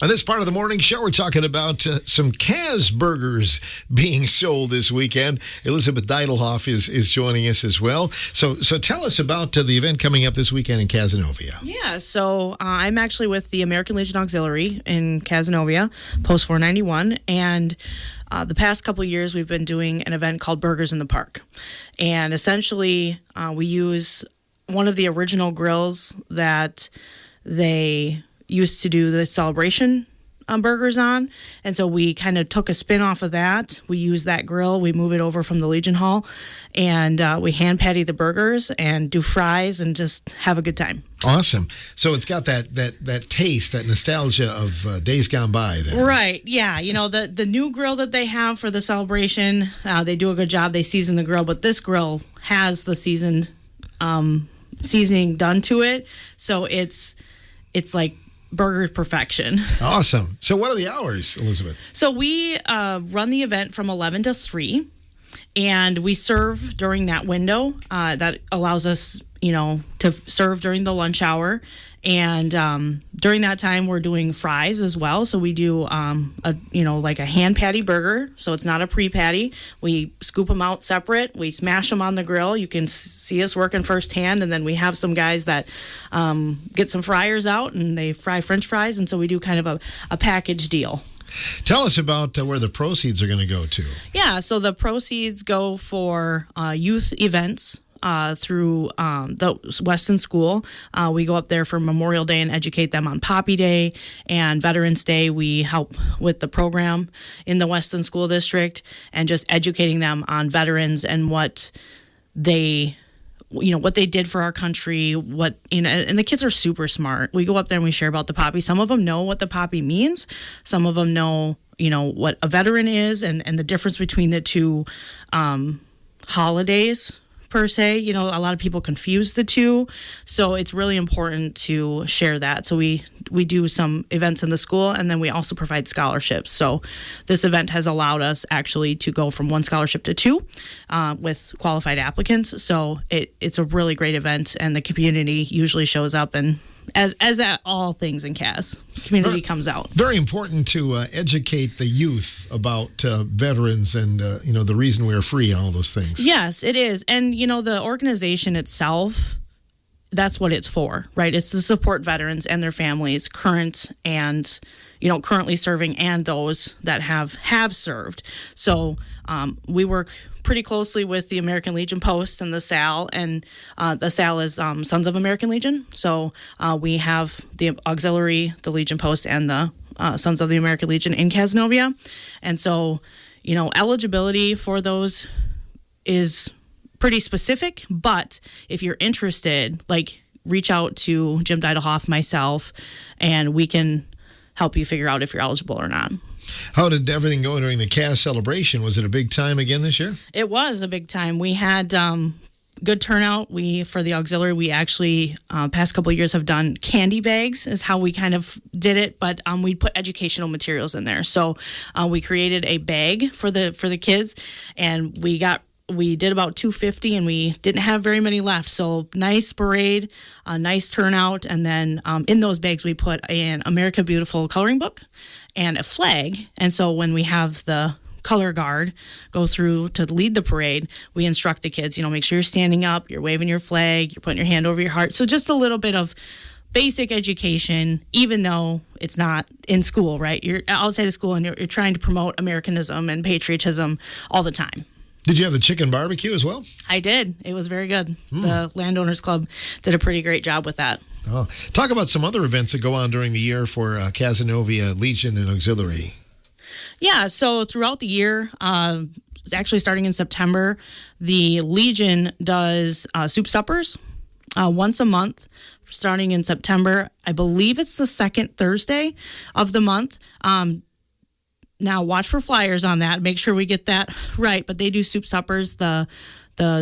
On this part of the morning show, we're talking about some Caz Burgers being sold this weekend. Elizabeth Deidelhoff is joining us as well. So tell us about the event coming up this weekend in Cazenovia. Yeah, so I'm actually with the American Legion Auxiliary in Cazenovia, Post 491, and the past couple of years we've been doing an event called Burgers in the Park. And essentially we use one of the original grills that they used to do the celebration burgers on, and so we kind of took a spin off of that. We use that grill, we move it over from the Legion Hall, and we hand patty the burgers and do fries and just have a good time. Awesome. So it's got that taste, that nostalgia of days gone by then. Right, yeah. You know, the new grill that they have for the celebration, they do a good job. They season the grill, but this grill has the seasoning done to it, so it's like burger perfection. Awesome. So what are the hours, Elizabeth? So we run the event from 11 to 3, and we serve during that window. That allows us, to serve during the lunch hour. And during that time, we're doing fries as well. So we do, like a hand patty burger. So it's not a pre-patty. We scoop them out separate. We smash them on the grill. You can see us working firsthand. And then we have some guys that get some fryers out and they fry French fries. And so we do kind of a package deal. Tell us about where the proceeds are going to go to. Yeah, so the proceeds go for youth events. Through the Weston School. We go up there for Memorial Day and educate them on Poppy Day, and Veterans Day we help with the program in the Weston School District and just educating them on veterans and what they did for our country, and the kids are super smart. We go up there and we share about the poppy. Some of them know what the poppy means. Some of them know, what a veteran is and the difference between the two holidays per se. A lot of people confuse the two, so it's really important to share that. So we do some events in the school, and then we also provide scholarships. So this event has allowed us actually to go from 1 scholarship to 2 with qualified applicants. So it's a really great event, and the community usually shows up, and as at all things in Caz, community comes out. Very important to educate the youth about veterans and the reason we're free and all those things. Yes, it is. And the organization itself, that's what it's for, right? It's to support veterans and their families, current and currently serving, and those that have served. So we work pretty closely with the American Legion Post and the SAL, and the SAL is Sons of American Legion. So we have the auxiliary, the Legion Post, and the Sons of the American Legion in Cazenovia. And so, eligibility for those is pretty specific, but if you're interested, reach out to Jim Deidelhoff, myself, and we can help you figure out if you're eligible or not. How did everything go during the Caz celebration? Was it a big time again this year? It was a big time. We had good turnout. For the auxiliary, we actually past couple of years have done candy bags is how we kind of did it, but we put educational materials in there. So we created a bag for the kids, and we did about 250, and we didn't have very many left. So nice parade, a nice turnout. And then in those bags, we put an America Beautiful coloring book and a flag. And so when we have the color guard go through to lead the parade, we instruct the kids, make sure you're standing up, you're waving your flag, you're putting your hand over your heart. So just a little bit of basic education, even though it's not in school, right? You're outside of school and you're trying to promote Americanism and patriotism all the time. Did you have the chicken barbecue as well? I did. It was very good. The Landowners Club did a pretty great job with that. Oh, talk about some other events that go on during the year for Cazenovia Legion and Auxiliary. Yeah, so throughout the year, actually starting in September, the Legion does soup suppers once a month. Starting in September, I believe it's the second Thursday of the month. Now, watch for flyers on that. Make sure we get that right. But they do soup suppers. The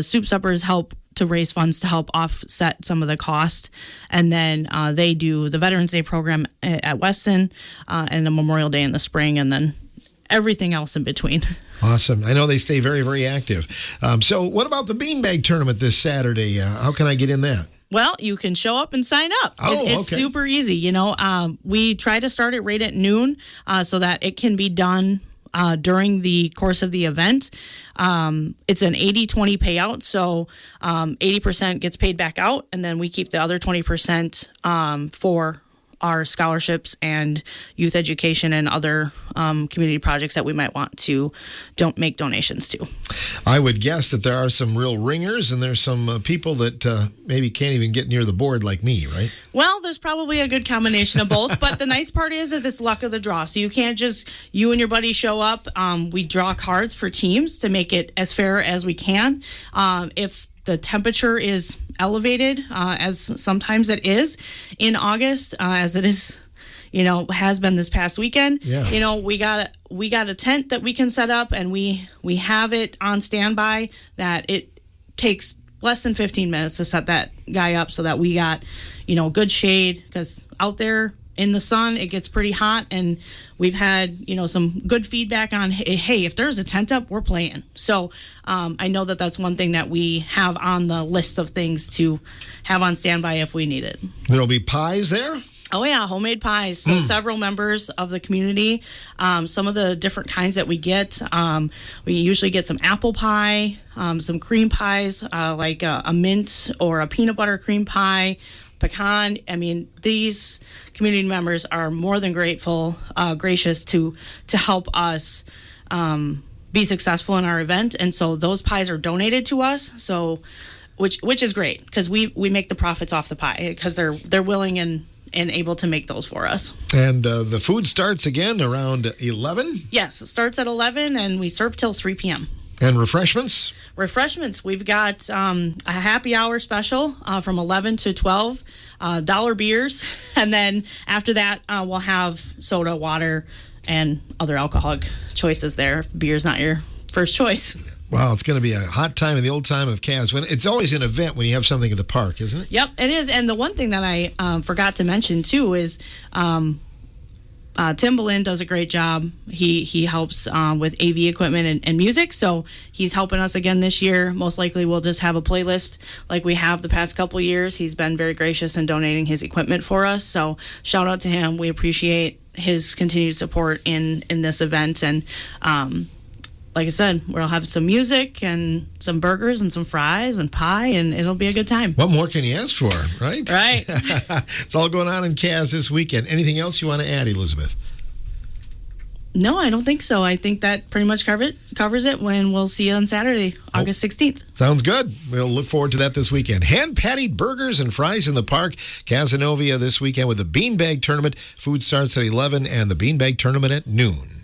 soup suppers help to raise funds to help offset some of the cost. And then they do the Veterans Day program at Weston and the Memorial Day in the spring. And then everything else in between. Awesome. I know they stay very, very active. So what about the beanbag tournament this Saturday? How can I get in that? Well, you can show up and sign up. It's okay. super easy. We try to start it right at noon so that it can be done during the course of the event. It's an 80-20 payout, so 80% gets paid back out, and then we keep the other 20% for our scholarships and youth education and other community projects that we might want to make donations to. I would guess that there are some real ringers and there's some people that maybe can't even get near the board like me, right? Well, there's probably a good combination of both, but the nice part is it's luck of the draw. So you can't just, you and your buddy show up. We draw cards for teams to make it as fair as we can. If the temperature is elevated, as sometimes it is in August, as it is, has been this past weekend. Yeah. We got a tent that we can set up, and we have it on standby that it takes less than 15 minutes to set that guy up so that we got, good shade, because out there in the sun, it gets pretty hot, and we've had, some good feedback on, hey, if there's a tent up, we're playing. So I know that that's one thing that we have on the list of things to have on standby if we need it. There'll be pies there? Oh, yeah, homemade pies. So several members of the community, some of the different kinds that we get. We usually get some apple pie, some cream pies, like a mint or a peanut butter cream pie, pecan. I mean, these community members are more than gracious to help us be successful in our event, and so those pies are donated to us. So, which is great, because we make the profits off the pie, because they're willing and able to make those for us. And the food starts again around 11? Yes, it starts at 11, and we serve till 3 p.m. And refreshments? Refreshments, we've got a happy hour special from 11 to 12, dollar beers, and then after that we'll have soda, water, and other alcoholic choices there. Beer's not your first choice. Wow, it's going to be a hot time in the old time of Caz. It's always an event when you have something at the park, isn't it? Yep, it is. And the one thing that I forgot to mention too is Tim Boleyn does a great job. He helps with AV equipment and music, so he's helping us again this year. Most likely we'll just have a playlist like we have the past couple years. He's been very gracious in donating his equipment for us, so shout out to him. We appreciate his continued support in this event, and like I said, we'll have some music and some burgers and some fries and pie, and it'll be a good time. What more can you ask for, right? Right. It's all going on in Caz this weekend. Anything else you want to add, Elizabeth? No, I don't think so. I think that pretty much covers it. When we'll see you on Saturday, August 16th. Sounds good. We'll look forward to that this weekend. Hand-patted burgers and fries in the park. Cazenovia this weekend with the Beanbag Tournament. Food starts at 11 and the Beanbag Tournament at noon.